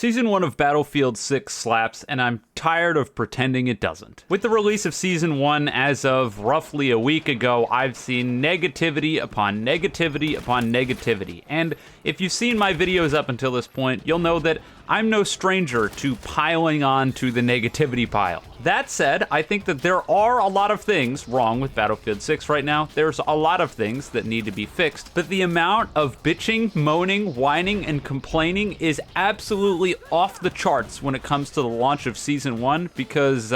Season 1 of Battlefield 6 slaps, and I'm tired of pretending it doesn't. With the release of Season 1 as of roughly a week ago, I've seen negativity upon negativity upon negativity. And if you've seen my videos up until this point, you'll know that I'm no stranger to piling on to the negativity pile. That said, I think that there are a lot of things wrong with Battlefield 6 right now. There's a lot of things that need to be fixed, but the amount of bitching, moaning, whining, and complaining is absolutely off the charts when it comes to the launch of Season 1 because,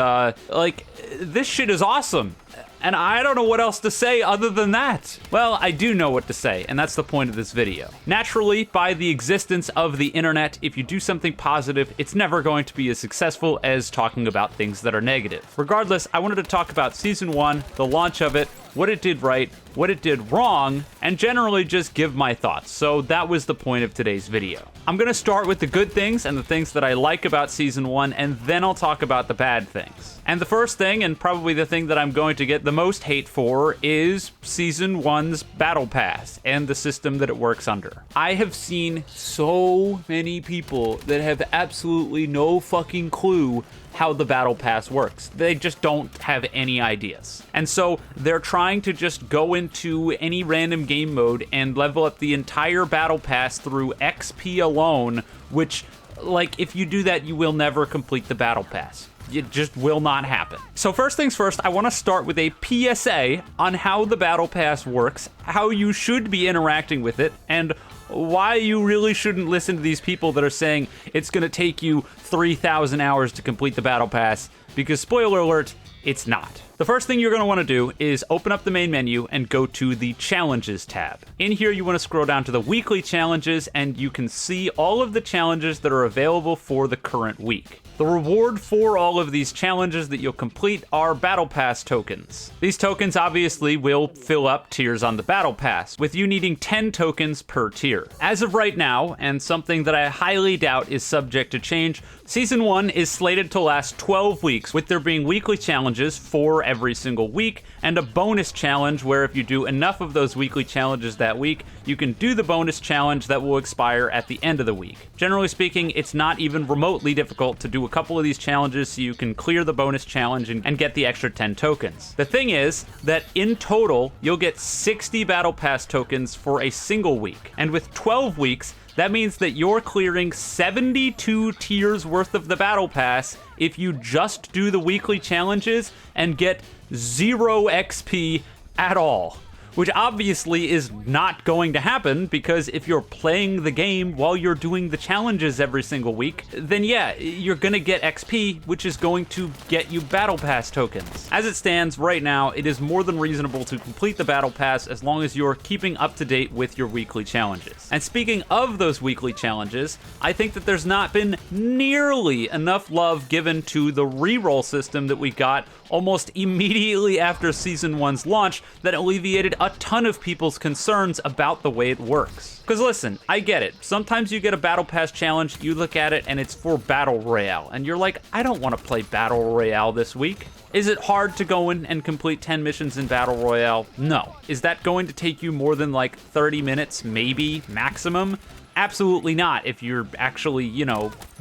this shit is awesome. And I don't know what else to say other than that. Well, I do know what to say, and that's the point of this video. Naturally, by the existence of the internet, if you do something positive, it's never going to be as successful as talking about things that are negative. Regardless, I wanted to talk about Season 1, the launch of it, what it did right, what it did wrong, and generally just give my thoughts. So that was the point of today's video. I'm gonna start with the good things and the things that I like about Season 1, and then I'll talk about the bad things. And the first thing, and probably the thing that I'm going to get the most hate for, is Season 1's Battle Pass and the system that it works under. I have seen so many people that have absolutely no fucking clue how the Battle Pass works. They just don't have any ideas. And so they're trying to just go into any random game mode and level up the entire Battle Pass through XP alone, which, if you do that, you will never complete the Battle Pass. It just will not happen. So first things first, I want to start with a PSA on how the Battle Pass works, how you should be interacting with it, and why you really shouldn't listen to these people that are saying it's going to take you 3,000 hours to complete the Battle Pass, because spoiler alert, it's not. The first thing you're going to want to do is open up the main menu and go to the Challenges tab. In here, you want to scroll down to the Weekly Challenges, and you can see all of the challenges that are available for the current week. The reward for all of these challenges that you'll complete are Battle Pass tokens. These tokens obviously will fill up tiers on the Battle Pass, with you needing 10 tokens per tier. As of right now, and something that I highly doubt is subject to change, Season 1 is slated to last 12 weeks, with there being weekly challenges for every single week, and a bonus challenge where if you do enough of those weekly challenges that week, you can do the bonus challenge that will expire at the end of the week. Generally speaking, it's not even remotely difficult to do a couple of these challenges so you can clear the bonus challenge and get the extra 10 tokens. The thing is that in total, you'll get 60 Battle Pass tokens for a single week, and with 12 weeks, that means that you're clearing 72 tiers worth of the Battle Pass if you just do the weekly challenges and get 0 XP at all. Which obviously is not going to happen, because if you're playing the game while you're doing the challenges every single week, then yeah, you're gonna get XP, which is going to get you Battle Pass tokens. As it stands right now, it is more than reasonable to complete the Battle Pass as long as you're keeping up to date with your weekly challenges. And speaking of those weekly challenges, I think that there's not been nearly enough love given to the reroll system that we got almost immediately after Season 1's launch that alleviated a ton of people's concerns about the way it works. Because listen, I get it. Sometimes you get a Battle Pass challenge, you look at it, and it's for Battle Royale, and you're like, I don't want to play Battle Royale this week. Is it hard to go in and complete 10 missions in Battle Royale? No. Is that going to take you more than 30 minutes, maybe, maximum? Absolutely not, if you're actually,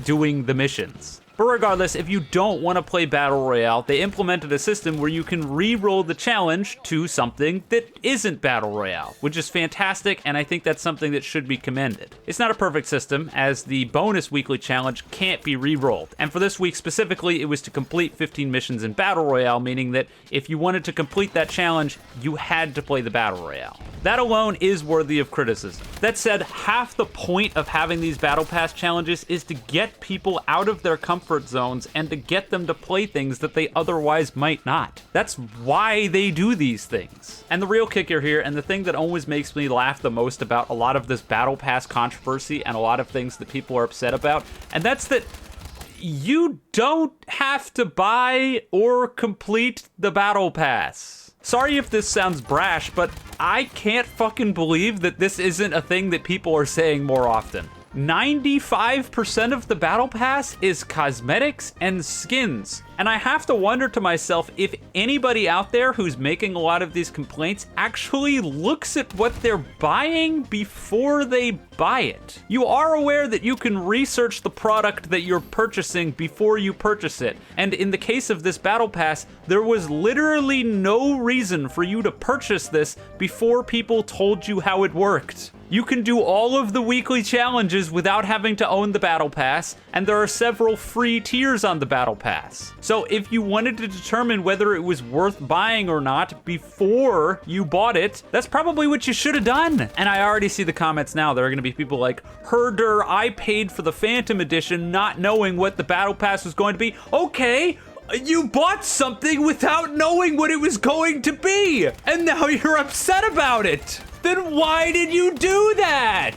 doing the missions. But regardless, if you don't want to play Battle Royale, they implemented a system where you can re-roll the challenge to something that isn't Battle Royale, which is fantastic, and I think that's something that should be commended. It's not a perfect system, as the bonus weekly challenge can't be re-rolled, and for this week specifically, it was to complete 15 missions in Battle Royale, meaning that if you wanted to complete that challenge, you had to play the Battle Royale. That alone is worthy of criticism. That said, half the point of having these Battle Pass challenges is to get people out of their comfort zones and to get them to play things that they otherwise might not. That's why they do these things. And the real kicker here, and the thing that always makes me laugh the most about a lot of this Battle Pass controversy and a lot of things that people are upset about, and that's that you don't have to buy or complete the Battle Pass. Sorry if this sounds brash, but I can't fucking believe that this isn't a thing that people are saying more often. 95% of the Battle Pass is cosmetics and skins. And I have to wonder to myself if anybody out there who's making a lot of these complaints actually looks at what they're buying before they buy it. You are aware that you can research the product that you're purchasing before you purchase it. And in the case of this Battle Pass, there was literally no reason for you to purchase this before people told you how it worked. You can do all of the weekly challenges without having to own the Battle Pass, and there are several free tiers on the Battle Pass. So if you wanted to determine whether it was worth buying or not before you bought it, that's probably what you should have done. And I already see the comments now. There are going to be people like, Herder, I paid for the Phantom Edition not knowing what the Battle Pass was going to be. Okay, you bought something without knowing what it was going to be, and now you're upset about it. Then why did you do that?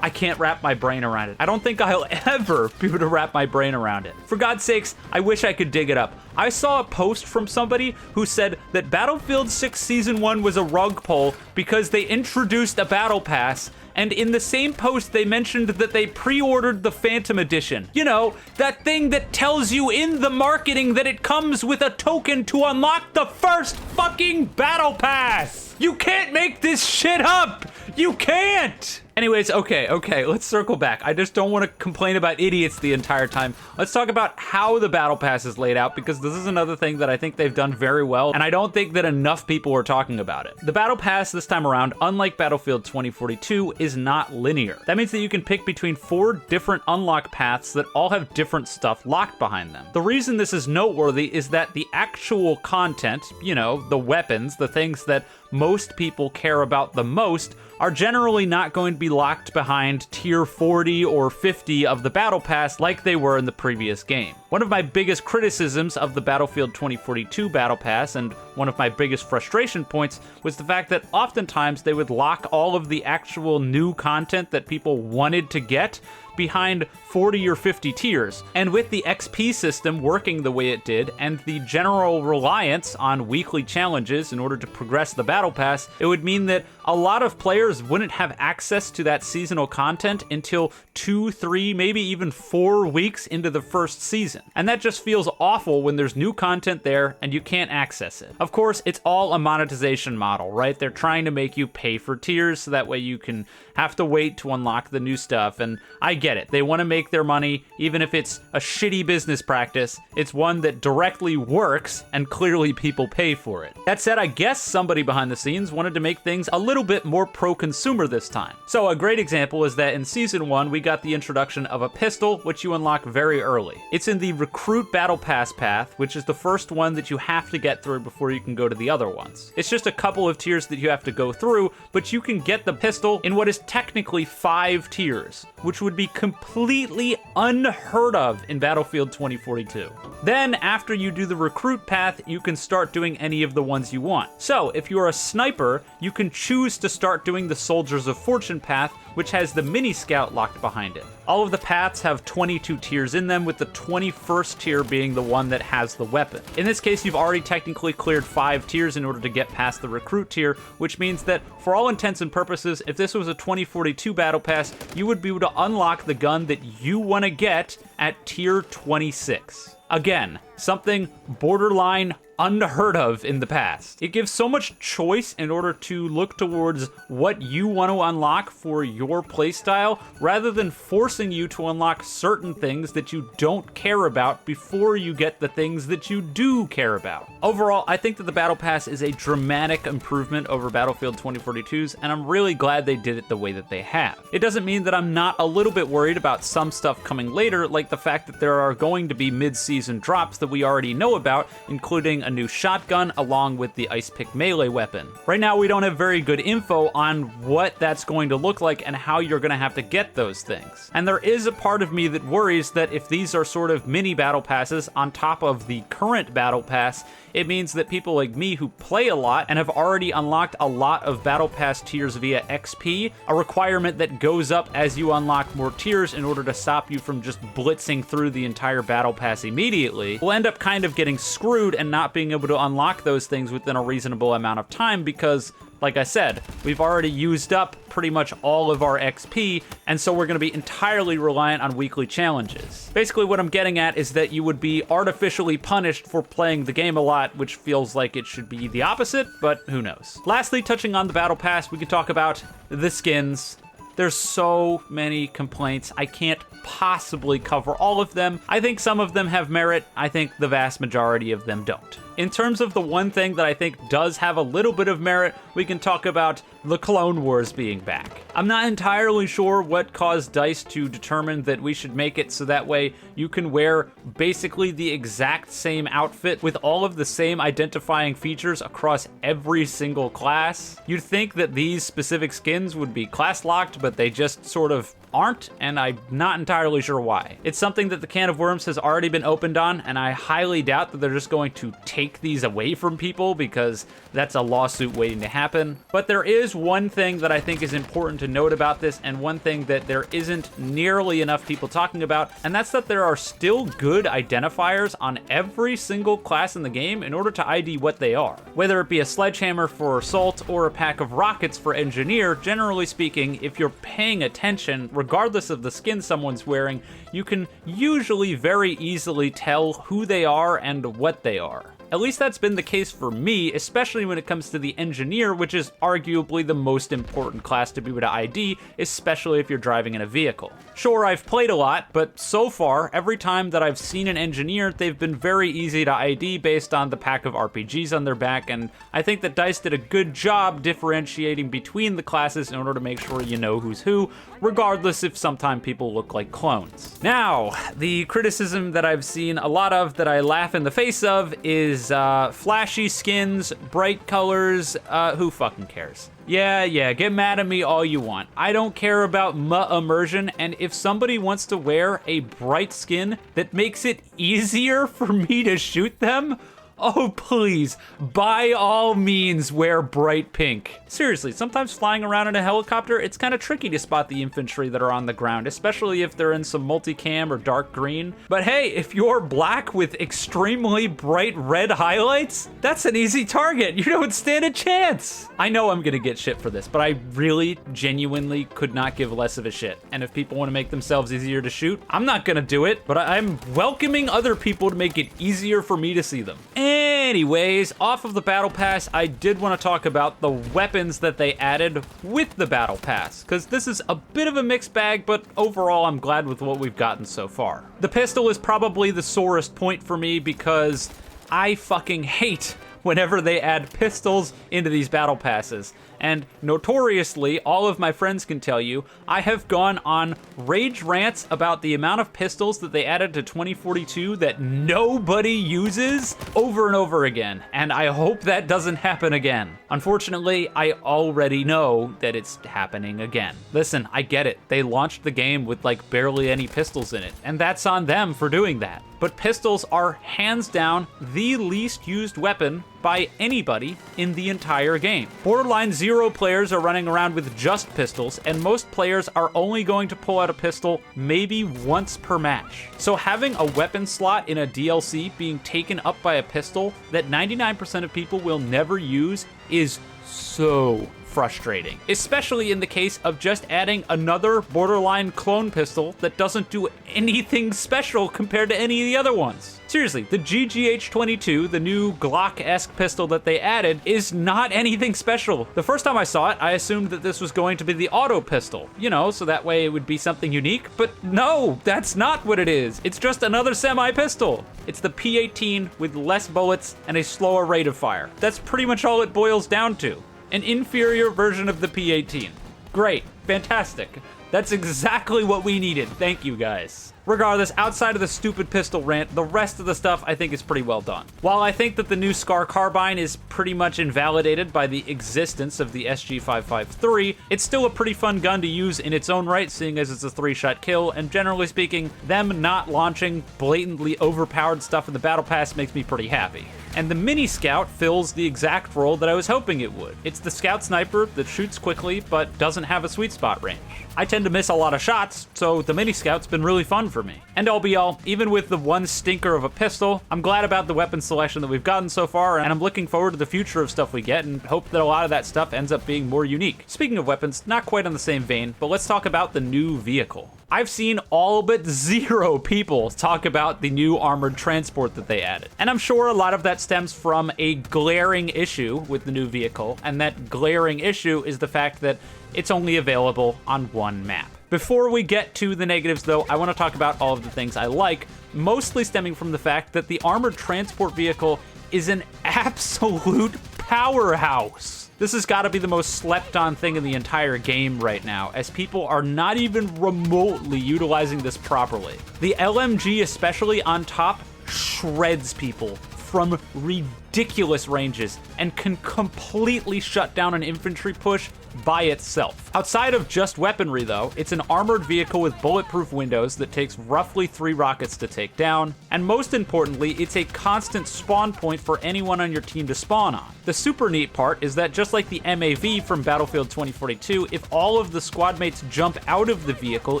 I can't wrap my brain around it. I don't think I'll ever be able to wrap my brain around it. For God's sakes, I wish I could dig it up. I saw a post from somebody who said that Battlefield 6 Season 1 was a rug pull because they introduced a Battle Pass, and in the same post they mentioned that they pre-ordered the Phantom Edition. You know, that thing that tells you in the marketing that it comes with a token to unlock the first fucking Battle Pass! You can't make this shit up! You can't! Anyways, okay, let's circle back. I just don't want to complain about idiots the entire time. Let's talk about how the Battle Pass is laid out, because this is another thing that I think they've done very well, and I don't think that enough people are talking about it. The Battle Pass this time around, unlike Battlefield 2042, is not linear. That means that you can pick between 4 different unlock paths that all have different stuff locked behind them. The reason this is noteworthy is that the actual content, you know, the weapons, the things that most people care about the most, are generally not going to be locked behind tier 40 or 50 of the Battle Pass like they were in the previous game. One of my biggest criticisms of the Battlefield 2042 Battle Pass, and one of my biggest frustration points, was the fact that oftentimes they would lock all of the actual new content that people wanted to get behind 40 or 50 tiers. And with the XP system working the way it did, and the general reliance on weekly challenges in order to progress the Battle Pass, it would mean that a lot of players wouldn't have access to that seasonal content until 2, 3, maybe even 4 weeks into the first season. And that just feels awful when there's new content there and you can't access it. Of course, it's all a monetization model, right? They're trying to make you pay for tiers so that way you can have to wait to unlock the new stuff, and I get it. They want to make their money, even if it's a shitty business practice. It's one that directly works, and clearly people pay for it. That said, I guess somebody behind the scenes wanted to make things a little bit more pro-consumer this time. So a great example is that in Season 1, we got the introduction of a pistol, which you unlock very early. It's in the Recruit Battle Pass path, which is the first one that you have to get through before you can go to the other ones. It's just a couple of tiers that you have to go through, but you can get the pistol in what is technically 5 tiers, which would be completely unheard of in Battlefield 2042. Then, after you do the recruit path, you can start doing any of the ones you want. So, if you're a sniper, you can choose to start doing the Soldiers of Fortune path, which has the mini scout locked behind it. All of the paths have 22 tiers in them, with the 21st tier being the one that has the weapon. In this case, you've already technically cleared 5 tiers in order to get past the recruit tier, which means that for all intents and purposes, if this was a 2042 Battle Pass, you would be able to unlock the gun that you want to get at tier 26. Again, something borderline unheard of in the past. It gives so much choice in order to look towards what you want to unlock for your playstyle, rather than forcing you to unlock certain things that you don't care about before you get the things that you do care about. Overall, I think that the Battle Pass is a dramatic improvement over Battlefield 2042's, and I'm really glad they did it the way that they have. It doesn't mean that I'm not a little bit worried about some stuff coming later, like the fact that there are going to be mid-season drops that we already know about, including a new shotgun along with the ice pick melee weapon. Right now, we don't have very good info on what that's going to look like and how you're going to have to get those things. And there is a part of me that worries that if these are sort of mini battle passes on top of the current battle pass, it means that people like me who play a lot and have already unlocked a lot of battle pass tiers via XP, a requirement that goes up as you unlock more tiers in order to stop you from just blitzing through the entire battle pass immediately, will end up kind of getting screwed and not being being able to unlock those things within a reasonable amount of time because, like I said, we've already used up pretty much all of our XP, and so we're going to be entirely reliant on weekly challenges. Basically, what I'm getting at is that you would be artificially punished for playing the game a lot, which feels like it should be the opposite, but who knows. Lastly, touching on the Battle Pass, we can talk about the skins. There's so many complaints. I can't possibly cover all of them. I think some of them have merit. I think the vast majority of them don't. In terms of the one thing that I think does have a little bit of merit, we can talk about the Clone Wars being back. I'm not entirely sure what caused DICE to determine that we should make it so that way you can wear basically the exact same outfit with all of the same identifying features across every single class. You'd think that these specific skins would be class locked, but they just sort of aren't, and I'm not entirely sure why. It's something that the can of worms has already been opened on, and I highly doubt that they're just going to take these away from people because that's a lawsuit waiting to happen. But there is one thing that I think is important to note about this, and one thing that there isn't nearly enough people talking about, and that's that there are still good identifiers on every single class in the game in order to ID what they are. Whether it be a sledgehammer for assault or a pack of rockets for engineer, generally speaking, if you're paying attention, regardless of the skin someone's wearing, you can usually very easily tell who they are and what they are. At least that's been the case for me, especially when it comes to the engineer, which is arguably the most important class to be able to ID, especially if you're driving in a vehicle. Sure, I've played a lot, but so far, every time that I've seen an engineer, they've been very easy to ID based on the pack of RPGs on their back, and I think that DICE did a good job differentiating between the classes in order to make sure you know who's who, regardless if sometimes people look like clones. Now, the criticism that I've seen a lot of that I laugh in the face of is flashy skins, bright colors, who fucking cares? Yeah, get mad at me all you want. I don't care about immersion, and if somebody wants to wear a bright skin that makes it easier for me to shoot them, oh please, by all means wear bright pink. Seriously, sometimes flying around in a helicopter, it's kind of tricky to spot the infantry that are on the ground, especially if they're in some multicam or dark green. But hey, if you're black with extremely bright red highlights, that's an easy target. You don't stand a chance. I know I'm gonna get shit for this, but I really genuinely could not give less of a shit. And if people want to make themselves easier to shoot, I'm not gonna do it, but I'm welcoming other people to make it easier for me to see them. Anyways, off of the Battle Pass, I did want to talk about the weapons that they added with the Battle Pass, because this is a bit of a mixed bag, but overall I'm glad with what we've gotten so far. The pistol is probably the sorest point for me because I fucking hate whenever they add pistols into these Battle Passes. And notoriously, all of my friends can tell you, I have gone on rage rants about the amount of pistols that they added to 2042 that nobody uses over and over again. And I hope that doesn't happen again. Unfortunately, I already know that it's happening again. Listen, I get it. They launched the game with like barely any pistols in it, and that's on them for doing that. But pistols are hands down the least used weapon by anybody in the entire game. Borderline 0 players are running around with just pistols, and most players are only going to pull out a pistol maybe once per match. So having a weapon slot in a DLC being taken up by a pistol that 99% of people will never use is so frustrating, especially in the case of just adding another borderline clone pistol that doesn't do anything special compared to any of the other ones. Seriously, the GGH-22, the new Glock-esque pistol that they added, is not anything special. The first time I saw it, I assumed that this was going to be the auto pistol, you know, so that way it would be something unique, but no, that's not what it is. It's just another semi-pistol. It's the P18 with less bullets and a slower rate of fire. That's pretty much all it boils down to. An inferior version of the P18. Great, fantastic. That's exactly what we needed. Thank you, guys. Regardless, outside of the stupid pistol rant, the rest of the stuff I think is pretty well done. While I think that the new SCAR carbine is pretty much invalidated by the existence of the SG553, it's still a pretty fun gun to use in its own right, seeing as it's a 3-shot kill, and generally speaking, them not launching blatantly overpowered stuff in the Battle Pass makes me pretty happy. And the Mini Scout fills the exact role that I was hoping it would. It's the scout sniper that shoots quickly but doesn't have a sweet spot range. I tend to miss a lot of shots, so the Mini Scout's been really fun for me. And all be all, even with the one stinker of a pistol, I'm glad about the weapon selection that we've gotten so far, and I'm looking forward to the future of stuff we get and hope that a lot of that stuff ends up being more unique. Speaking of weapons, not quite on the same vein, but let's talk about the new vehicle. I've seen all but 0 people talk about the new armored transport that they added. And I'm sure a lot of that stems from a glaring issue with the new vehicle, and that glaring issue is the fact that it's only available on one map. Before we get to the negatives though, I want to talk about all of the things I like, mostly stemming from the fact that the armored transport vehicle is an absolute powerhouse. This has got to be the most slept on thing in the entire game right now, as people are not even remotely utilizing this properly. The LMG, especially on top, shreds people from ridiculous ranges and can completely shut down an infantry push by itself. Outside of just weaponry though, it's an armored vehicle with bulletproof windows that takes roughly 3 rockets to take down, and most importantly, it's a constant spawn point for anyone on your team to spawn on. The super neat part is that just like the MAV from Battlefield 2042, if all of the squad mates jump out of the vehicle,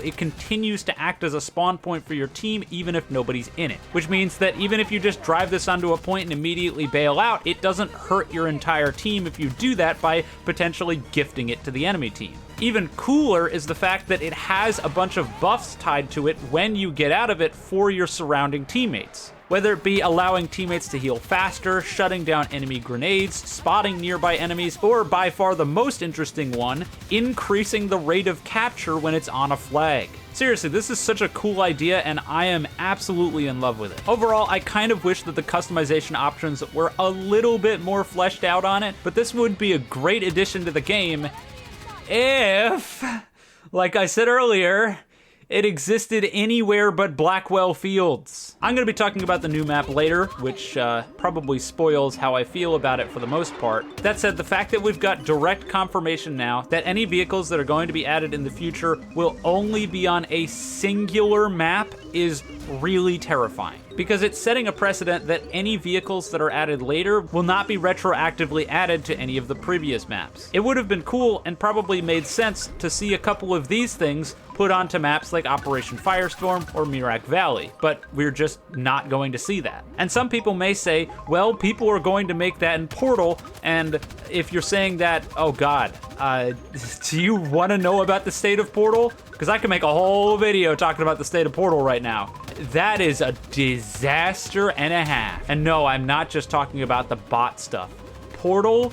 it continues to act as a spawn point for your team even if nobody's in it. Which means that even if you just drive this onto a point and immediately bail out, it doesn't hurt your entire team if you do that by potentially gifting it to the enemy team. Even cooler is the fact that it has a bunch of buffs tied to it when you get out of it for your surrounding teammates. Whether it be allowing teammates to heal faster, shutting down enemy grenades, spotting nearby enemies, or by far the most interesting one, increasing the rate of capture when it's on a flag. Seriously, this is such a cool idea and I am absolutely in love with it. Overall, I kind of wish that the customization options were a little bit more fleshed out on it, but this would be a great addition to the game if, like I said earlier, it existed anywhere but Blackwell Fields. I'm going to be talking about the new map later, which probably spoils how I feel about it for the most part. That said, the fact that we've got direct confirmation now that any vehicles that are going to be added in the future will only be on a singular map is really terrifying, because it's setting a precedent that any vehicles that are added later will not be retroactively added to any of the previous maps. It would have been cool and probably made sense to see a couple of these things put onto maps like Operation Firestorm or Mirak Valley, but we're just not going to see that. And some people may say, well, people are going to make that in Portal, and if you're saying that, oh god, do you want to know about the state of Portal? Because I can make a whole video talking about the state of Portal right now. That is a disaster and a half. And no, I'm not just talking about the bot stuff. Portal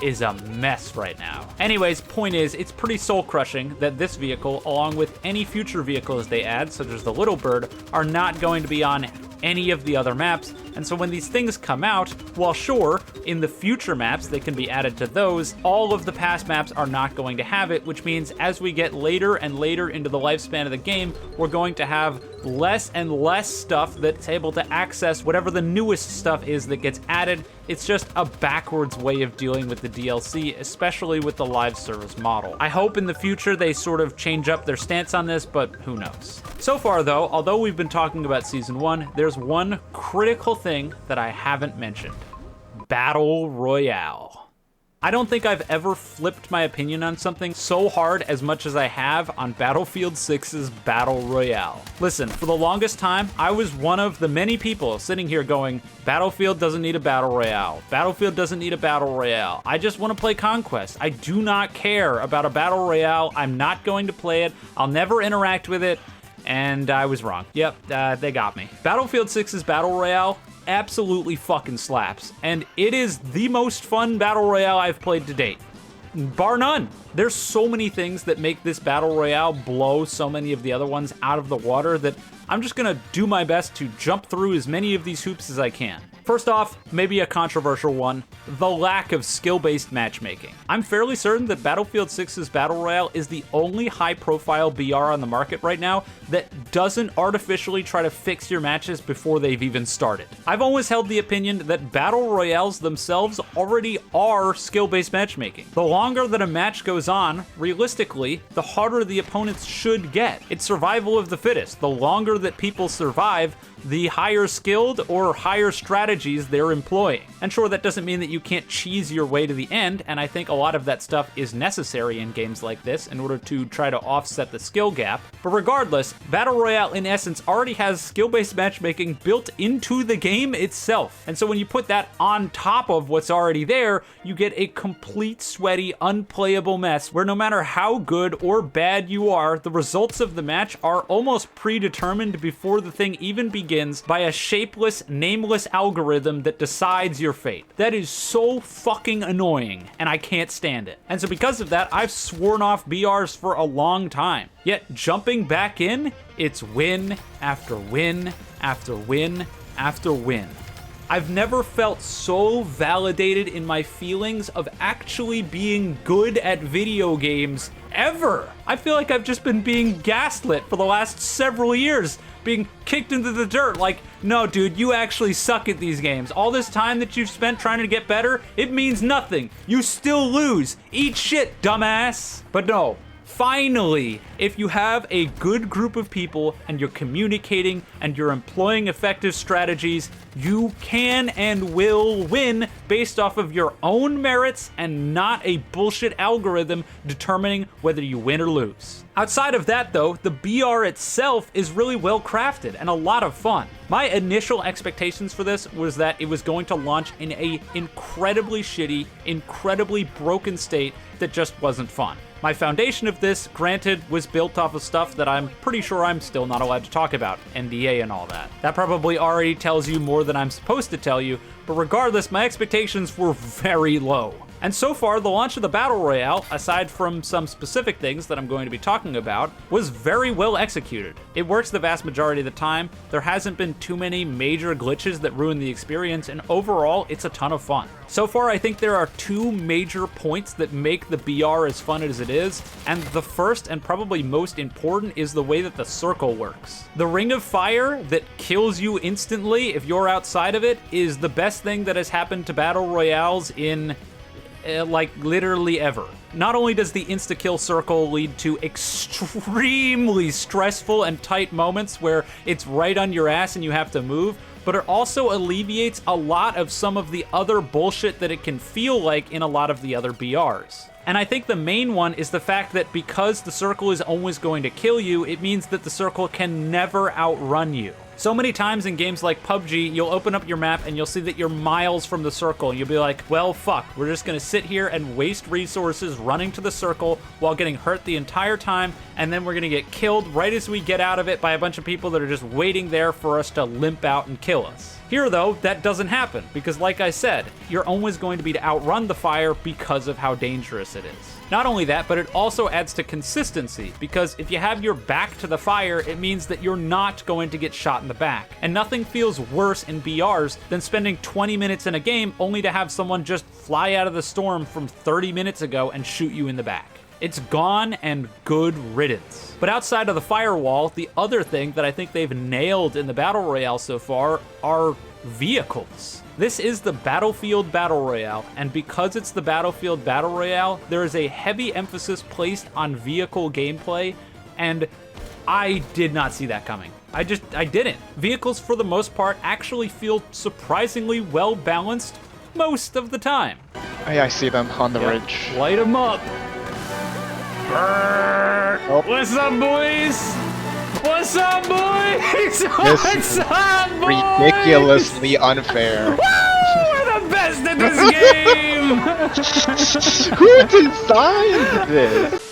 is a mess right now. Anyways, point is, it's pretty soul-crushing that this vehicle, along with any future vehicles they add, such as the Little Bird, are not going to be on any of the other maps. And so when these things come out, while sure, in the future maps they can be added to those, all of the past maps are not going to have it, which means as we get later and later into the lifespan of the game, we're going to have less and less stuff that's able to access whatever the newest stuff is that gets added. It's just a backwards way of dealing with the DLC, especially with the live service model. I hope in the future they sort of change up their stance on this, but who knows. So far though, although we've been talking about Season 1, there's one critical thing that I haven't mentioned. Battle Royale. I don't think I've ever flipped my opinion on something so hard as much as I have on Battlefield 6's Battle Royale. Listen, for the longest time, I was one of the many people sitting here going, Battlefield doesn't need a Battle Royale. Battlefield doesn't need a Battle Royale. I just want to play Conquest. I do not care about a Battle Royale. I'm not going to play it. I'll never interact with it. And I was wrong. Yep, they got me. Battlefield 6's Battle Royale absolutely fucking slaps, and it is the most fun Battle Royale I've played to date. Bar none. There's so many things that make this Battle Royale blow so many of the other ones out of the water that I'm just gonna do my best to jump through as many of these hoops as I can. First off, maybe a controversial one, the lack of skill-based matchmaking. I'm fairly certain that Battlefield 6's Battle Royale is the only high-profile BR on the market right now that doesn't artificially try to fix your matches before they've even started. I've always held the opinion that Battle Royales themselves already are skill-based matchmaking. The longer that a match goes on, realistically, the harder the opponents should get. It's survival of the fittest. The longer that people survive, the higher skilled or higher strategies they're employing. And sure, that doesn't mean that you can't cheese your way to the end, and I think a lot of that stuff is necessary in games like this in order to try to offset the skill gap. But regardless, Battle Royale in essence already has skill-based matchmaking built into the game itself. And so when you put that on top of what's already there, you get a complete sweaty, unplayable mess where no matter how good or bad you are, the results of the match are almost predetermined before the thing even begins by a shapeless, nameless algorithm that decides your fate. That is so fucking annoying, and I can't stand it. And so because of that, I've sworn off BRs for a long time. Yet jumping back in, it's win after win after win after win. I've never felt so validated in my feelings of actually being good at video games ever. I feel like I've just been being gaslit for the last several years, being kicked into the dirt like, no dude, you actually suck at these games. All this time that you've spent trying to get better, it means nothing. You still lose. Eat shit, dumbass. But no. Finally, if you have a good group of people and you're communicating and you're employing effective strategies, you can and will win based off of your own merits and not a bullshit algorithm determining whether you win or lose. Outside of that though, the BR itself is really well crafted and a lot of fun. My initial expectations for this was that it was going to launch in a incredibly shitty, incredibly broken state that just wasn't fun. My foundation of this, granted, was built off of stuff that I'm pretty sure I'm still not allowed to talk about, NDA and all that. That probably already tells you more than I'm supposed to tell you, but regardless, my expectations were very low. And so far, the launch of the Battle Royale, aside from some specific things that I'm going to be talking about, was very well executed. It works the vast majority of the time, there hasn't been too many major glitches that ruin the experience, and overall, it's a ton of fun. So far, I think there are two major points that make the BR as fun as it is, and the first and probably most important is the way that the circle works. The ring of fire that kills you instantly if you're outside of it is the best thing that has happened to Battle Royales in like literally ever. Not only does the insta-kill circle lead to extremely stressful and tight moments where it's right on your ass and you have to move, but it also alleviates a lot of some of the other bullshit that it can feel like in a lot of the other BRs. And I think the main one is the fact that because the circle is always going to kill you, it means that the circle can never outrun you. So many times in games like PUBG, you'll open up your map and you'll see that you're miles from the circle. You'll be like, well, fuck, we're just gonna sit here and waste resources running to the circle while getting hurt the entire time, and then we're gonna get killed right as we get out of it by a bunch of people that are just waiting there for us to limp out and kill us. Here, though, that doesn't happen, because like I said, you're always going to be to outrun the fire because of how dangerous it is. Not only that, but it also adds to consistency, because if you have your back to the fire, it means that you're not going to get shot in the back. And nothing feels worse in BRs than spending 20 minutes in a game only to have someone just fly out of the storm from 30 minutes ago and shoot you in the back. It's gone and good riddance. But outside of the firewall, the other thing that I think they've nailed in the Battle Royale so far are vehicles. This is the Battlefield Battle Royale, and because it's the Battlefield Battle Royale, there is a heavy emphasis placed on vehicle gameplay, and I did not see that coming. I didn't. Vehicles, for the most part, actually feel surprisingly well balanced most of the time. Hey, I see them on the ridge. Light them up. Oh. What's up, boys? What's up, boys? What's up, boys? Ridiculously unfair. Woo! We're the best at this game! Who designed this?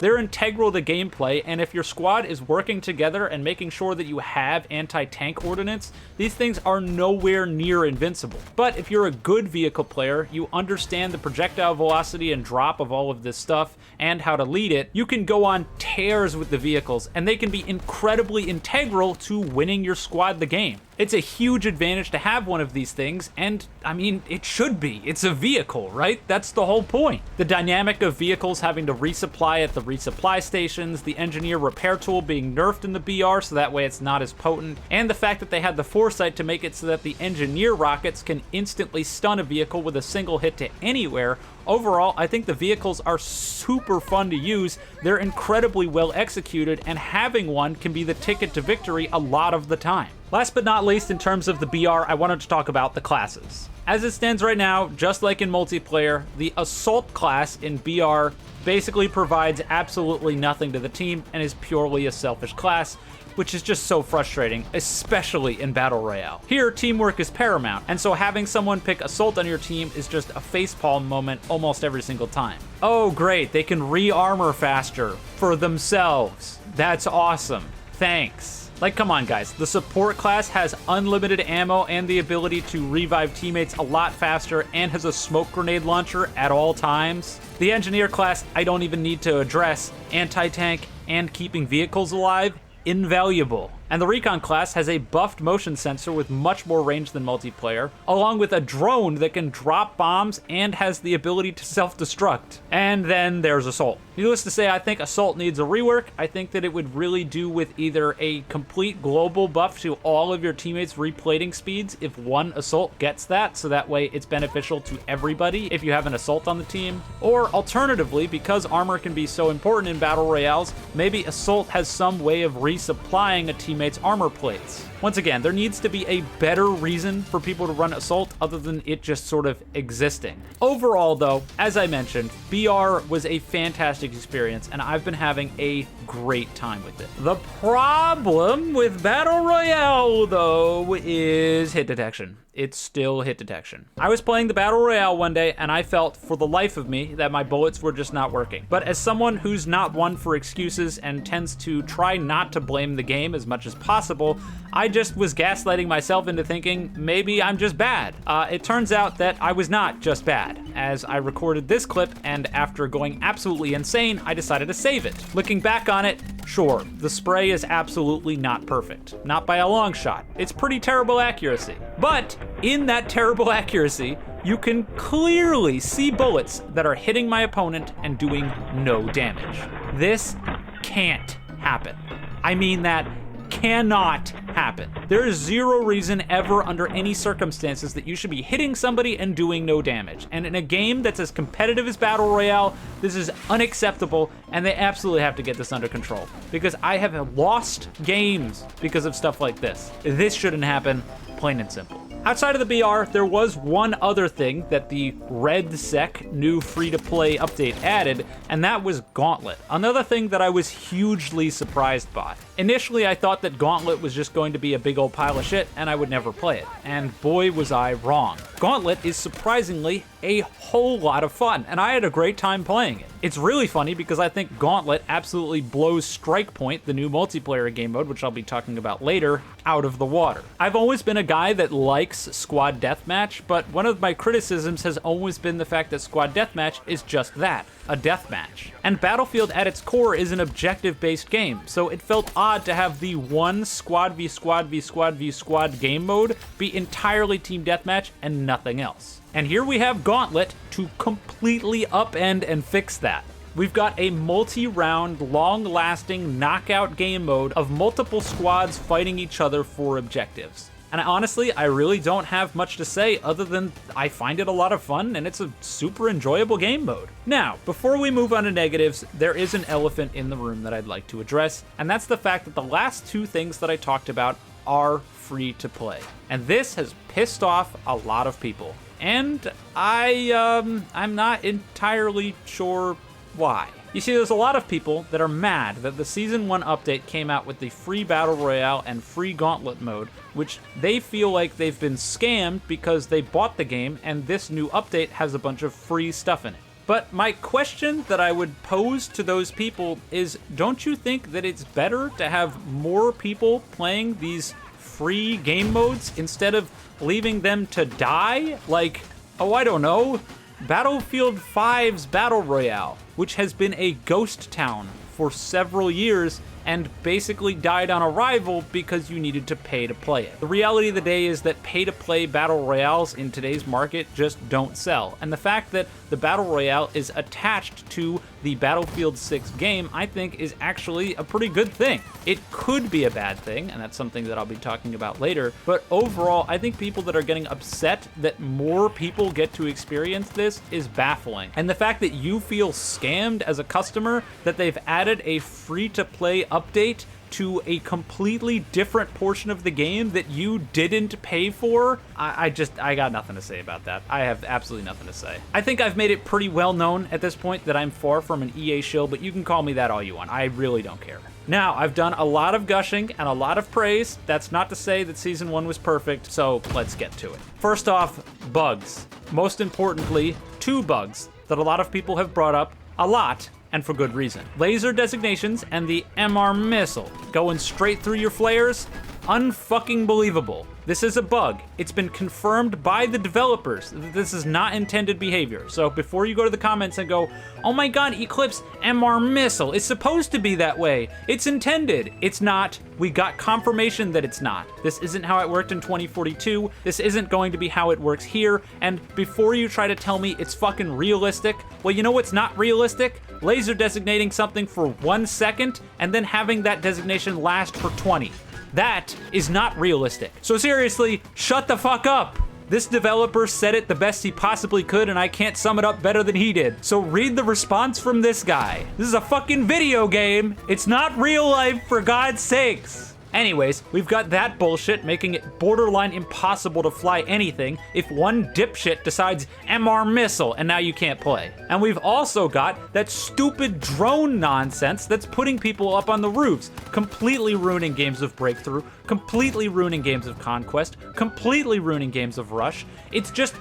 They're integral to gameplay, and if your squad is working together and making sure that you have anti-tank ordnance, these things are nowhere near invincible. But if you're a good vehicle player, you understand the projectile velocity and drop of all of this stuff, and how to lead it, you can go on tears with the vehicles, and they can be incredibly integral to winning your squad the game. It's a huge advantage to have one of these things, and I mean, it should be. It's a vehicle, right? That's the whole point. The dynamic of vehicles having to resupply at the resupply stations, the engineer repair tool being nerfed in the BR so that way it's not as potent, and the fact that they had the foresight to make it so that the engineer rockets can instantly stun a vehicle with a single hit to anywhere. Overall, I think the vehicles are super fun to use, they're incredibly well executed, and having one can be the ticket to victory a lot of the time. Last but not least, in terms of the BR, I wanted to talk about the classes. As it stands right now, just like in multiplayer, the Assault class in BR basically provides absolutely nothing to the team and is purely a selfish class, which is just so frustrating, especially in Battle Royale. Here, teamwork is paramount, and so having someone pick Assault on your team is just a facepalm moment almost every single time. Oh great, they can re-armor faster for themselves. That's awesome. Thanks. Like, come on guys, the support class has unlimited ammo and the ability to revive teammates a lot faster and has a smoke grenade launcher at all times. The engineer class, I don't even need to address. Anti-tank and keeping vehicles alive, invaluable. And the Recon class has a buffed motion sensor with much more range than multiplayer, along with a drone that can drop bombs and has the ability to self-destruct. And then there's Assault. Needless to say, I think Assault needs a rework. I think that it would really do with either a complete global buff to all of your teammates' replating speeds if one Assault gets that, so that way it's beneficial to everybody if you have an Assault on the team. Or alternatively, because armor can be so important in Battle Royales, maybe Assault has some way of resupplying a teammate's armor plates. Once again, there needs to be a better reason for people to run Assault other than it just sort of existing. Overall though, as I mentioned, BR was a fantastic experience and I've been having a great time with it. The problem with Battle Royale though is hit detection. It's still hit detection. I was playing the Battle Royale one day and I felt for the life of me that my bullets were just not working. But as someone who's not one for excuses and tends to try not to blame the game as much as possible, I just was gaslighting myself into thinking maybe I'm just bad. It turns out that I was not just bad. As I recorded this clip and after going absolutely insane, I decided to save it. Looking back on it, sure, the spray is absolutely not perfect. Not by a long shot. It's pretty terrible accuracy. But in that terrible accuracy, you can clearly see bullets that are hitting my opponent and doing no damage. This can't happen. I mean, that cannot happen. There is zero reason ever under any circumstances that you should be hitting somebody and doing no damage. And in a game that's as competitive as Battle Royale, this is unacceptable and they absolutely have to get this under control. Because I have lost games because of stuff like this. This shouldn't happen, plain and simple. Outside of the BR, there was one other thing that the RedSec new free-to-play update added, and that was Gauntlet. Another thing that I was hugely surprised by. Initially, I thought that Gauntlet was just going to be a big old pile of shit, and I would never play it. And boy, was I wrong. Gauntlet is surprisingly a whole lot of fun, and I had a great time playing it. It's really funny because I think Gauntlet absolutely blows Strikepoint, the new multiplayer game mode, which I'll be talking about later, out of the water. I've always been a guy that likes squad deathmatch, but one of my criticisms has always been the fact that squad deathmatch is just that, a deathmatch. And Battlefield at its core is an objective-based game, so it felt odd to have the one squad v squad v squad v squad game mode be entirely team deathmatch and nothing else. And here we have Gauntlet to completely upend and fix that. We've got a multi-round, long-lasting knockout game mode of multiple squads fighting each other for objectives. And honestly, I really don't have much to say other than I find it a lot of fun and it's a super enjoyable game mode. Now, before we move on to negatives, there is an elephant in the room that I'd like to address, and that's the fact that the last two things that I talked about are free to play. And this has pissed off a lot of people. And I'm not entirely sure why. You see, there's a lot of people that are mad that the Season 1 update came out with the free Battle Royale and free Gauntlet mode, which they feel like they've been scammed because they bought the game and this new update has a bunch of free stuff in it. But my question that I would pose to those people is, don't you think that it's better to have more people playing these free game modes instead of leaving them to die? Like, oh, I don't know, Battlefield 5's Battle Royale, which has been a ghost town for several years, and basically died on arrival because you needed to pay to play it. The reality of the day is that pay-to-play battle royales in today's market just don't sell, and the fact that the battle royale is attached to the Battlefield 6 game, I think, is actually a pretty good thing. It could be a bad thing, and that's something that I'll be talking about later, but overall, I think people that are getting upset that more people get to experience this is baffling. And the fact that you feel scammed as a customer that they've added a free-to-play update to a completely different portion of the game that you didn't pay for, I got nothing to say about that. I have absolutely nothing to say. I think I've made it pretty well known at this point that I'm far from an EA shill, but you can call me that all you want. I really don't care. Now, I've done a lot of gushing and a lot of praise. That's not to say that Season 1 was perfect, so let's get to it. First off, bugs. Most importantly, 2 bugs that a lot of people have brought up a lot, and for good reason. Laser designations and the MR missile going straight through your flares. Unfucking believable. This is a bug. It's been confirmed by the developers that this is not intended behavior. So before you go to the comments and go, oh my god, Eclipse MR missile, it's supposed to be that way. It's intended. It's not. We got confirmation that it's not. This isn't how it worked in 2042. This isn't going to be how it works here. And before you try to tell me it's fucking realistic, well, you know what's not realistic? Laser designating something for 1 second and then having that designation last for 20. That is not realistic. So seriously, shut the fuck up. This developer said it the best he possibly could, and I can't sum it up better than he did. So read the response from this guy. This is a fucking video game. It's not real life, for God's sakes. Anyways, we've got that bullshit making it borderline impossible to fly anything if one dipshit decides MR missile and now you can't play. And we've also got that stupid drone nonsense that's putting people up on the roofs, completely ruining games of Breakthrough, completely ruining games of Conquest, completely ruining games of Rush. It's just,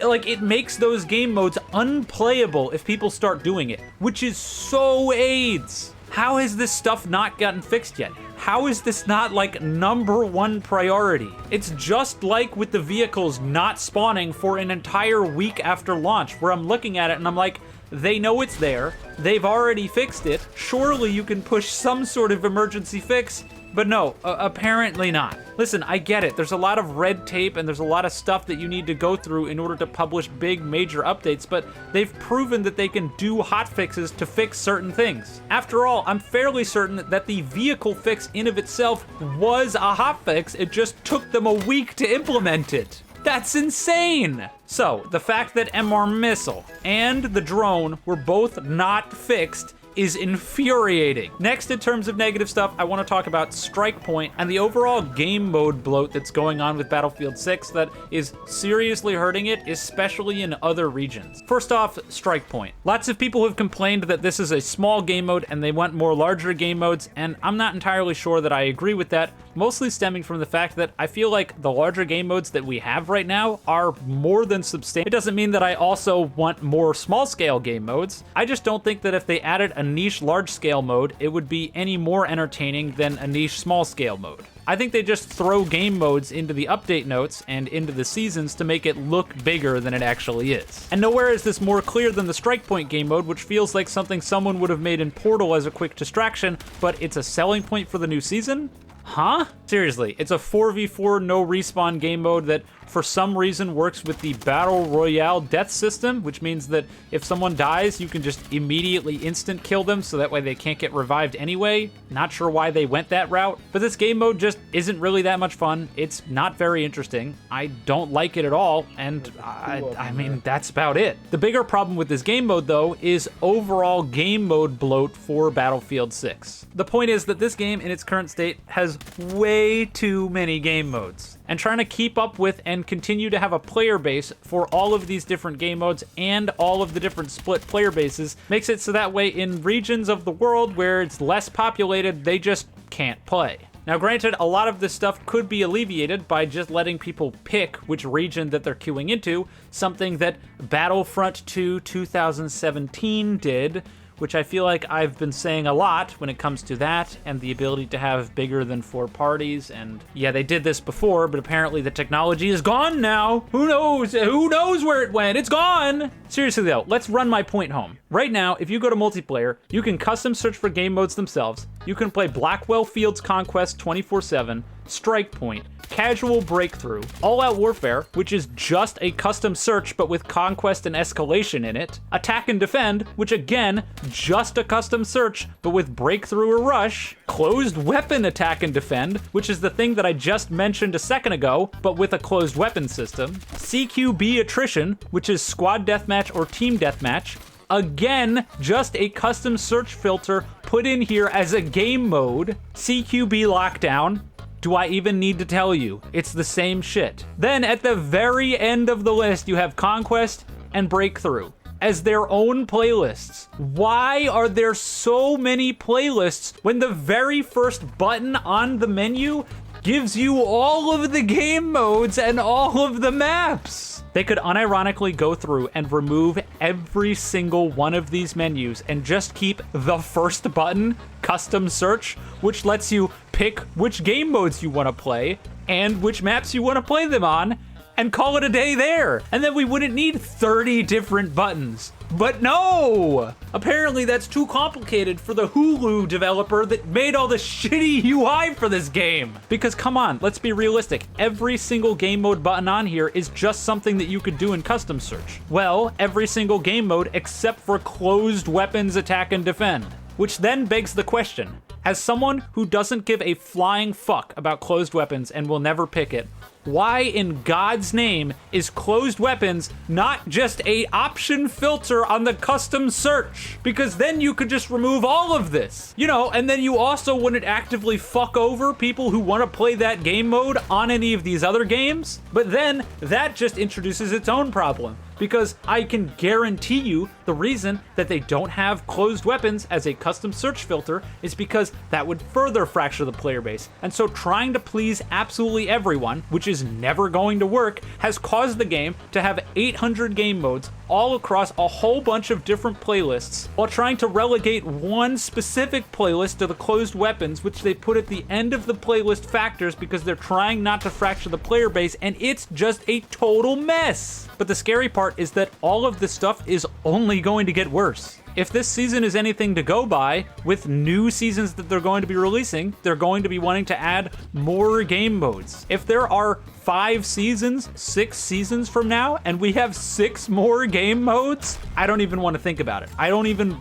like, it makes those game modes unplayable if people start doing it, which is so AIDS. How has this stuff not gotten fixed yet? How is this not, like, #1 priority? It's just like with the vehicles not spawning for an entire week after launch, where I'm looking at it and I'm like, they know it's there, they've already fixed it, surely you can push some sort of emergency fix. But no, apparently not. Listen, I get it. There's a lot of red tape and there's a lot of stuff that you need to go through in order to publish big major updates, but they've proven that they can do hotfixes to fix certain things. After all, I'm fairly certain that the vehicle fix in of itself was a hotfix. It just took them a week to implement it. That's insane! So, the fact that MR missile and the drone were both not fixed is infuriating. Next, in terms of negative stuff, I want to talk about Strikepoint and the overall game mode bloat that's going on with Battlefield 6 that is seriously hurting it, especially in other regions. First off, Strikepoint. Lots of people have complained that this is a small game mode and they want more larger game modes, and I'm not entirely sure that I agree with that, mostly stemming from the fact that I feel like the larger game modes that we have right now are more than substantial. It doesn't mean that I also want more small-scale game modes. I just don't think that if they added a niche large-scale mode, it would be any more entertaining than a niche small-scale mode. I think they just throw game modes into the update notes and into the seasons to make it look bigger than it actually is. And nowhere is this more clear than the Strikepoint game mode, which feels like something someone would have made in Portal as a quick distraction, but it's a selling point for the new season? Huh? Seriously, it's a 4v4 no respawn game mode that for some reason works with the Battle Royale death system, which means that if someone dies, you can just immediately instant kill them so that way they can't get revived anyway. Not sure why they went that route, but this game mode just isn't really that much fun. It's not very interesting. I don't like it at all, and I mean, that's about it. The bigger problem with this game mode, though, is overall game mode bloat for Battlefield 6. The point is that this game, in its current state, has way too many game modes. And trying to keep up with and continue to have a player base for all of these different game modes and all of the different split player bases makes it so that way in regions of the world where it's less populated, they just can't play. Now granted, a lot of this stuff could be alleviated by just letting people pick which region that they're queuing into, something that Battlefront 2 2017 did, which I feel like I've been saying a lot when it comes to that and the ability to have bigger than 4 parties. And yeah, they did this before, but apparently the technology is gone now. Who knows? Who knows where it went? It's gone. Seriously though, let's run my point home. Right now, if you go to multiplayer, you can custom search for game modes themselves, You can play Blackwell Fields Conquest 24/7, Strikepoint, Casual Breakthrough, All-Out Warfare, which is just a custom search but with conquest and escalation in it, Attack and Defend, which again, just a custom search but with breakthrough or rush, Closed Weapon Attack and Defend, which is the thing that I just mentioned a second ago, but with a closed weapon system, CQB Attrition, which is squad deathmatch or team deathmatch, again, just a custom search filter put in here as a game mode, CQB Lockdown. Do I even need to tell you? It's the same shit. Then at the very end of the list, you have Conquest and Breakthrough as their own playlists. Why are there so many playlists when the very first button on the menu gives you all of the game modes and all of the maps? They could unironically go through and remove every single one of these menus and just keep the first button, Custom Search, which lets you pick which game modes you want to play and which maps you want to play them on, and call it a day there. And then we wouldn't need 30 different buttons. But no! Apparently that's too complicated for the Hulu developer that made all the shitty UI for this game. Because come on, let's be realistic. Every single game mode button on here is just something that you could do in custom search. Well, every single game mode except for Closed Weapons Attack and Defend. Which then begs the question, as someone who doesn't give a flying fuck about closed weapons and will never pick it, why in God's name is closed weapons not just a option filter on the custom search? Because then you could just remove all of this, you know, and then you also wouldn't actively fuck over people who want to play that game mode on any of these other games. But then that just introduces its own problem. Because I can guarantee you the reason that they don't have closed weapons as a custom search filter is because that would further fracture the player base. And so trying to please absolutely everyone, which is never going to work, has caused the game to have 800 game modes all across a whole bunch of different playlists, while trying to relegate one specific playlist to the closed weapons, which they put at the end of the playlist factors because they're trying not to fracture the player base, and it's just a total mess. But the scary part is that all of this stuff is only going to get worse. If this season is anything to go by, with new seasons that they're going to be releasing, they're going to be wanting to add more game modes. If there are 5 seasons, 6 seasons from now, and we have 6 more game modes, I don't even want to think about it. I don't even,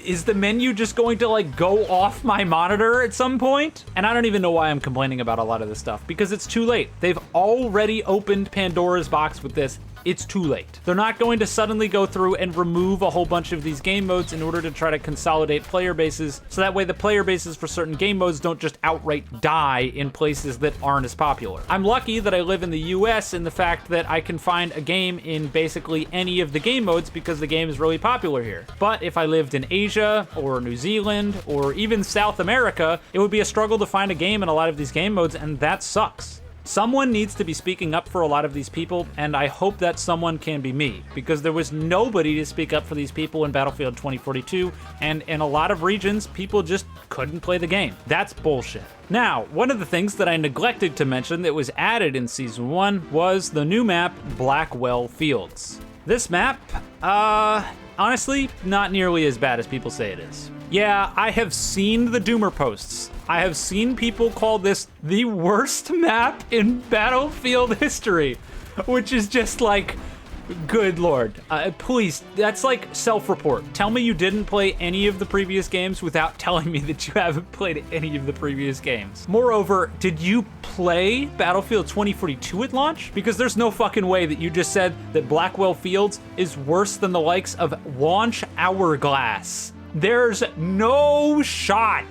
is the menu just going to go off my monitor at some point? And I don't even know why I'm complaining about a lot of this stuff, because it's too late. They've already opened Pandora's box with this. It's too late. They're not going to suddenly go through and remove a whole bunch of these game modes in order to try to consolidate player bases, so that way the player bases for certain game modes don't just outright die in places that aren't as popular. I'm lucky that I live in the US in the fact that I can find a game in basically any of the game modes because the game is really popular here. But if I lived in Asia or New Zealand or even South America, it would be a struggle to find a game in a lot of these game modes, and that sucks. Someone needs to be speaking up for a lot of these people, and I hope that someone can be me, because there was nobody to speak up for these people in Battlefield 2042, and in a lot of regions, people just couldn't play the game. That's bullshit. Now, one of the things that I neglected to mention that was added in Season 1 was the new map, Blackwell Fields. This map, honestly, not nearly as bad as people say it is. Yeah, I have seen the Doomer posts. I have seen people call this the worst map in Battlefield history, which is just good lord. Please, that's self-report. Tell me you didn't play any of the previous games without telling me that you haven't played any of the previous games. Moreover, did you play Battlefield 2042 at launch? Because there's no fucking way that you just said that Blackwell Fields is worse than the likes of Launch Hourglass. There's no shot.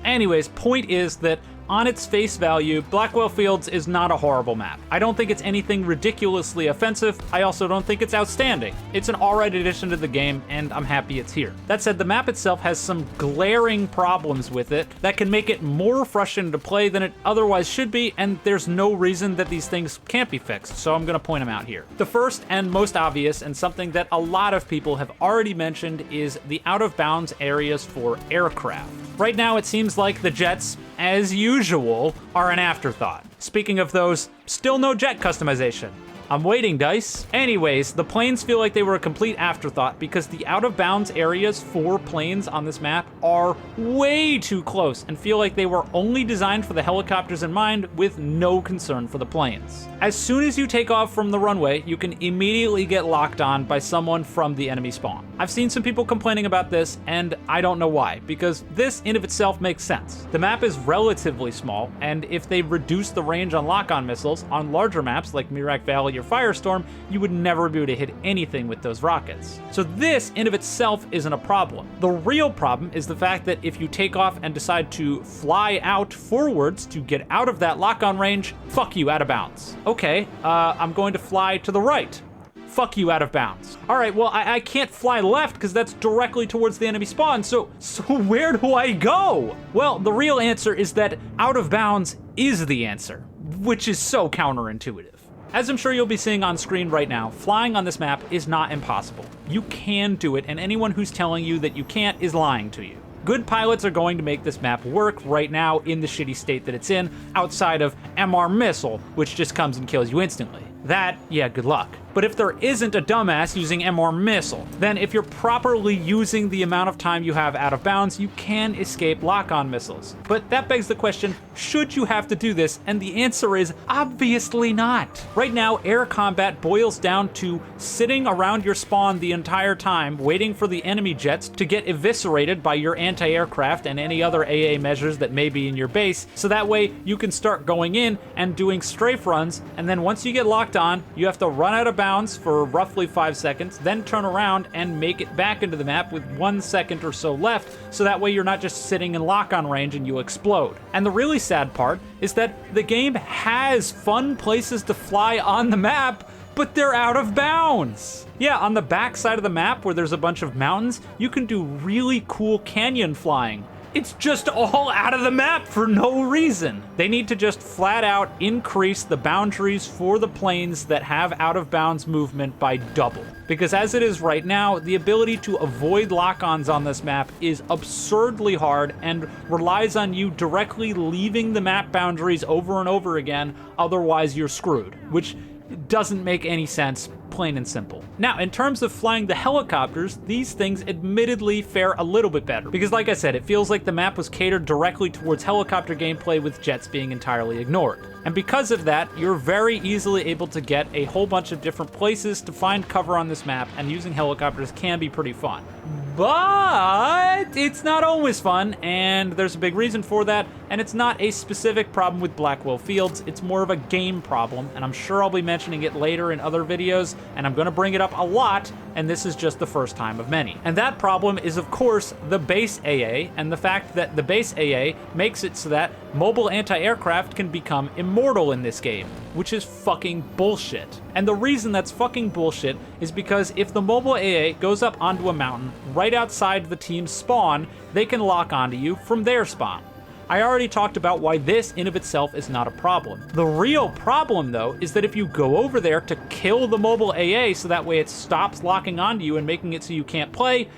Anyways, point is that on its face value, Blackwell Fields is not a horrible map. I don't think it's anything ridiculously offensive. I also don't think it's outstanding. It's an alright addition to the game, and I'm happy it's here. That said, the map itself has some glaring problems with it that can make it more frustrating to play than it otherwise should be, and there's no reason that these things can't be fixed, so I'm gonna point them out here. The first and most obvious, and something that a lot of people have already mentioned, is the out-of-bounds areas for aircraft. Right now, it seems like the jets, as usual, are an afterthought. Speaking of those, still no jet customization. I'm waiting, Dice. Anyways, the planes feel like they were a complete afterthought because the out-of-bounds areas for planes on this map are way too close and feel like they were only designed for the helicopters in mind with no concern for the planes. As soon as you take off from the runway, you can immediately get locked on by someone from the enemy spawn. I've seen some people complaining about this, and I don't know why, because this in of itself makes sense. The map is relatively small, and if they reduce the range on lock-on missiles on larger maps like Mirak Valley or Firestorm, you would never be able to hit anything with those rockets. So this in of itself isn't a problem. The real problem is the fact that if you take off and decide to fly out forwards to get out of that lock-on range, fuck you, out of bounds. Okay, I'm going to fly to the right. Fuck you, out of bounds. All right, well, I can't fly left because that's directly towards the enemy spawn, so where do I go? Well, the real answer is that out of bounds is the answer, which is so counterintuitive. As I'm sure you'll be seeing on screen right now, flying on this map is not impossible. You can do it, and anyone who's telling you that you can't is lying to you. Good pilots are going to make this map work right now in the shitty state that it's in, outside of MR Missile, which just comes and kills you instantly. That, yeah, good luck. But if there isn't a dumbass using MR Missile, then if you're properly using the amount of time you have out of bounds, you can escape lock-on missiles. But that begs the question, should you have to do this? And the answer is obviously not. Right now, air combat boils down to sitting around your spawn the entire time, waiting for the enemy jets to get eviscerated by your anti-aircraft and any other AA measures that may be in your base, so that way you can start going in and doing strafe runs, and then once you get locked on, you have to run out of bounds for roughly 5 seconds, then turn around and make it back into the map with 1 second or so left, so that way you're not just sitting in lock-on range and you explode. And the really sad part is that the game has fun places to fly on the map, but they're out of bounds. Yeah, on the back side of the map where there's a bunch of mountains, you can do really cool canyon flying. It's just all out of the map for no reason. They need to just flat out increase the boundaries for the planes that have out of bounds movement by double. Because as it is right now, the ability to avoid lock-ons on this map is absurdly hard and relies on you directly leaving the map boundaries over and over again, otherwise you're screwed, which doesn't make any sense, plain and simple. Now, in terms of flying the helicopters, these things admittedly fare a little bit better, because like I said, it feels like the map was catered directly towards helicopter gameplay with jets being entirely ignored. And because of that, you're very easily able to get a whole bunch of different places to find cover on this map, and using helicopters can be pretty fun. But it's not always fun, and there's a big reason for that, and it's not a specific problem with Blackwell Fields, it's more of a game problem, and I'm sure I'll be mentioning it later in other videos, and I'm gonna bring it up a lot, and this is just the first time of many. And that problem is, of course, the base AA, and the fact that the base AA makes it so that mobile anti-aircraft can become immortal in this game, which is fucking bullshit. And the reason that's fucking bullshit is because if the mobile AA goes up onto a mountain right outside the team's spawn, they can lock onto you from their spawn. I already talked about why this in of itself is not a problem. The real problem though is that if you go over there to kill the mobile AA so that way it stops locking onto you and making it so you can't play,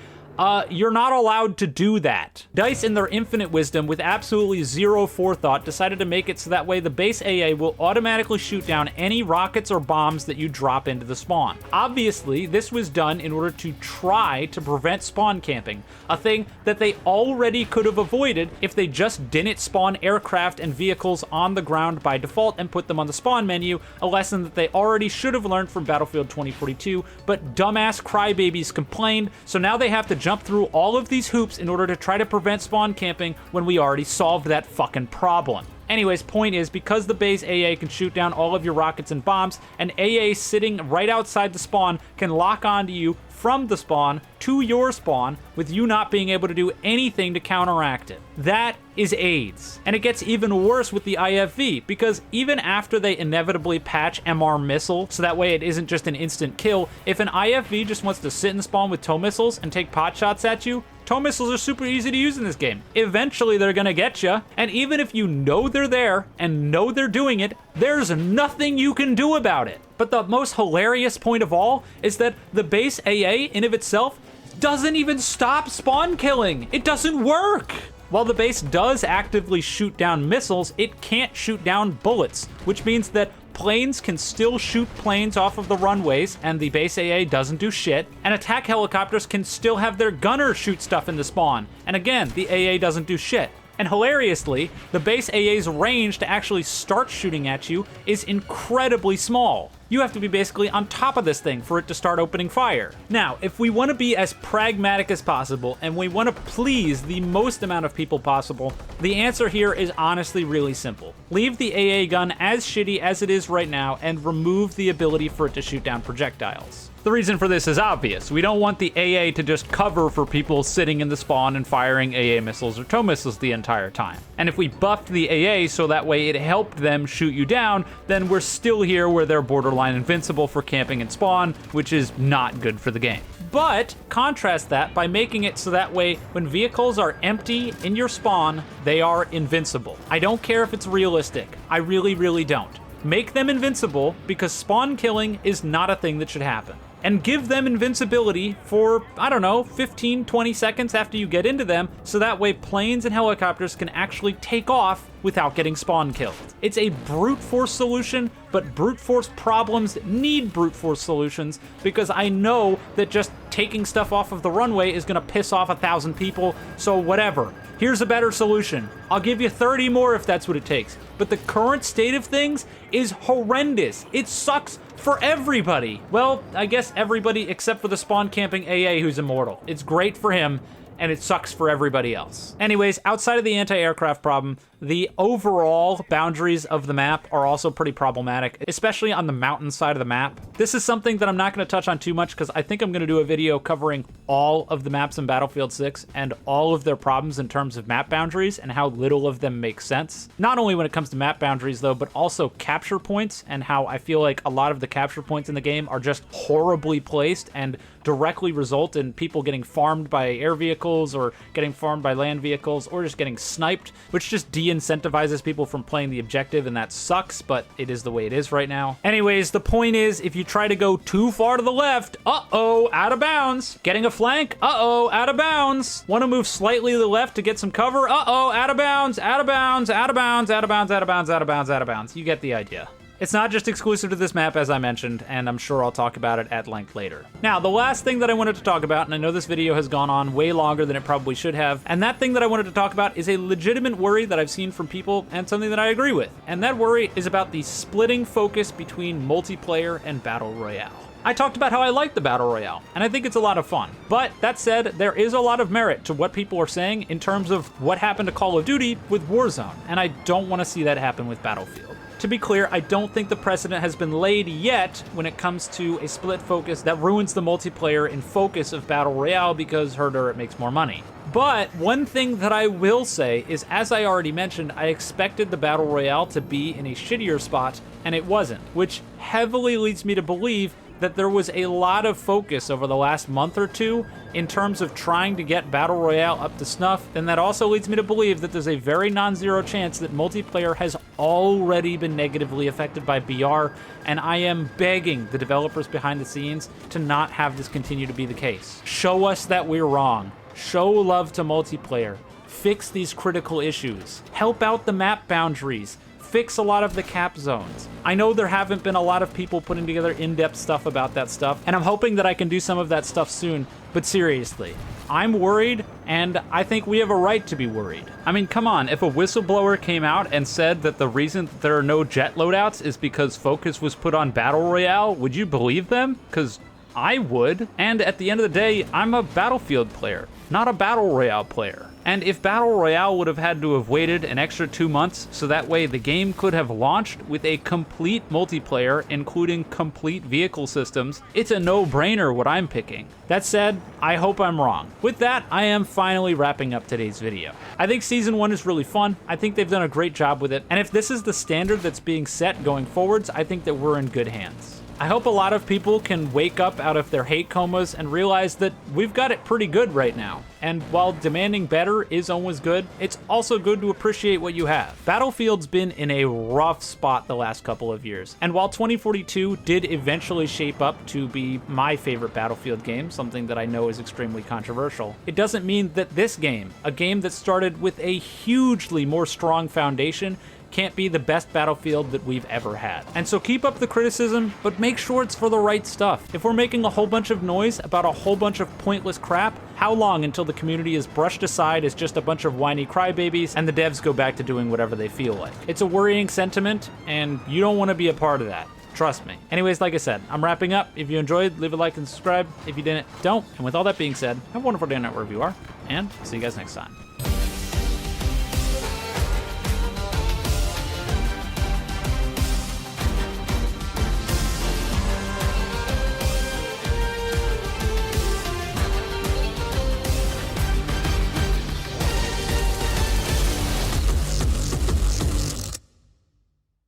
you're not allowed to do that. DICE, in their infinite wisdom, with absolutely zero forethought, decided to make it so that way the base AA will automatically shoot down any rockets or bombs that you drop into the spawn. Obviously, this was done in order to try to prevent spawn camping, a thing that they already could have avoided if they just didn't spawn aircraft and vehicles on the ground by default and put them on the spawn menu, a lesson that they already should have learned from Battlefield 2042, but dumbass crybabies complained, so now they have to jump through all of these hoops in order to try to prevent spawn camping when we already solved that fucking problem. Anyways, point is, because the base AA can shoot down all of your rockets and bombs, an AA sitting right outside the spawn can lock onto you from the spawn to your spawn with you not being able to do anything to counteract it. That is AIDS. And it gets even worse with the IFV, because even after they inevitably patch MR Missile, so that way it isn't just an instant kill, if an IFV just wants to sit in spawn with tow missiles and take pot shots at you, tow missiles are super easy to use in this game. Eventually they're gonna get you, and even if you know they're there and know they're doing it, there's nothing you can do about it. But the most hilarious point of all is that the base AA in of itself doesn't even stop spawn killing. It doesn't work. While the base does actively shoot down missiles, it can't shoot down bullets, which means that Planes can still shoot planes off of the runways, and the base AA doesn't do shit. And attack helicopters can still have their gunners shoot stuff in the spawn. And again, the AA doesn't do shit. And hilariously, the base AA's range to actually start shooting at you is incredibly small. You have to be basically on top of this thing for it to start opening fire. Now, if we want to be as pragmatic as possible and we want to please the most amount of people possible, the answer here is honestly really simple. Leave the AA gun as shitty as it is right now and remove the ability for it to shoot down projectiles. The reason for this is obvious. We don't want the AA to just cover for people sitting in the spawn and firing AA missiles or tow missiles the entire time. And if we buffed the AA so that way it helped them shoot you down, then we're still here where they're borderline invincible for camping and spawn, which is not good for the game. But contrast that by making it so that way when vehicles are empty in your spawn, they are invincible. I don't care if it's realistic. I really, really don't. Make them invincible because spawn killing is not a thing that should happen. And give them invincibility for, I don't know, 15, 20 seconds after you get into them, so that way planes and helicopters can actually take off without getting spawn killed. It's a brute force solution, but brute force problems need brute force solutions because I know that just taking stuff off of the runway is gonna piss off 1,000 people, so whatever. Here's a better solution. I'll give you 30 more if that's what it takes. But the current state of things is horrendous. It sucks for everybody. Well, I guess everybody except for the spawn camping AA who's immortal. It's great for him, and it sucks for everybody else. Anyways, outside of the anti-aircraft problem, the overall boundaries of the map are also pretty problematic, especially on the mountain side of the map. This is something that I'm not going to touch on too much because I think I'm going to do a video covering all of the maps in Battlefield 6 and all of their problems in terms of map boundaries and how little of them make sense. Not only when it comes to map boundaries though, but also capture points and how I feel like a lot of the capture points in the game are just horribly placed and directly result in people getting farmed by air vehicles or getting farmed by land vehicles or just getting sniped, which just de-incentivizes people from playing the objective, and that sucks, but it is the way it is right now. Anyways, the point is, if you try to go too far to the left, uh-oh, out of bounds. Getting a flank, uh-oh, out of bounds. Want to move slightly to the left to get some cover, uh-oh, out of bounds, out of bounds, out of bounds, out of bounds, out of bounds, out of bounds, out of bounds. You get the idea. It's not just exclusive to this map, as I mentioned, and I'm sure I'll talk about it at length later. Now, the last thing that I wanted to talk about, and I know this video has gone on way longer than it probably should have, and that thing that I wanted to talk about is a legitimate worry that I've seen from people and something that I agree with. And that worry is about the splitting focus between multiplayer and Battle Royale. I talked about how I like the Battle Royale, and I think it's a lot of fun. But that said, there is a lot of merit to what people are saying in terms of what happened to Call of Duty with Warzone, and I don't want to see that happen with Battlefield. To be clear, I don't think the precedent has been laid yet when it comes to a split focus that ruins the multiplayer in focus of Battle Royale because herder it makes more money. But one thing that I will say is, as I already mentioned, I expected the Battle Royale to be in a shittier spot, and it wasn't, which heavily leads me to believe that there was a lot of focus over the last month or two in terms of trying to get Battle Royale up to snuff, and that also leads me to believe that there's a very non-zero chance that multiplayer has already been negatively affected by BR, and I am begging the developers behind the scenes to not have this continue to be the case. Show us that we're wrong. Show love to multiplayer. Fix these critical issues. Help out the map boundaries. Fix a lot of the cap zones. I know there haven't been a lot of people putting together in-depth stuff about that stuff, and I'm hoping that I can do some of that stuff soon, but seriously, I'm worried, and I think we have a right to be worried. I mean, come on, if a whistleblower came out and said that the reason that there are no jet loadouts is because focus was put on Battle Royale, would you believe them? Because I would. And at the end of the day, I'm a Battlefield player, not a Battle Royale player. And if Battle Royale would have had to have waited an extra 2 months so that way the game could have launched with a complete multiplayer, including complete vehicle systems, it's a no-brainer what I'm picking. That said, I hope I'm wrong. With that, I am finally wrapping up today's video. I think Season 1 is really fun. I think they've done a great job with it. And if this is the standard that's being set going forwards, I think that we're in good hands. I hope a lot of people can wake up out of their hate comas and realize that we've got it pretty good right now. And while demanding better is always good, it's also good to appreciate what you have. Battlefield's been in a rough spot the last couple of years. And while 2042 did eventually shape up to be my favorite Battlefield game, something that I know is extremely controversial, it doesn't mean that this game, a game that started with a hugely more strong foundation, can't be the best Battlefield that we've ever had. And so keep up the criticism, but make sure it's for the right stuff. If we're making a whole bunch of noise about a whole bunch of pointless crap, how long until the community is brushed aside as just a bunch of whiny crybabies and the devs go back to doing whatever they feel like? It's a worrying sentiment, and you don't want to be a part of that. Trust me. Anyways, like I said, I'm wrapping up. If you enjoyed, leave a like and subscribe. If you didn't, don't. And with all that being said, have a wonderful day night wherever you are, and see you guys next time.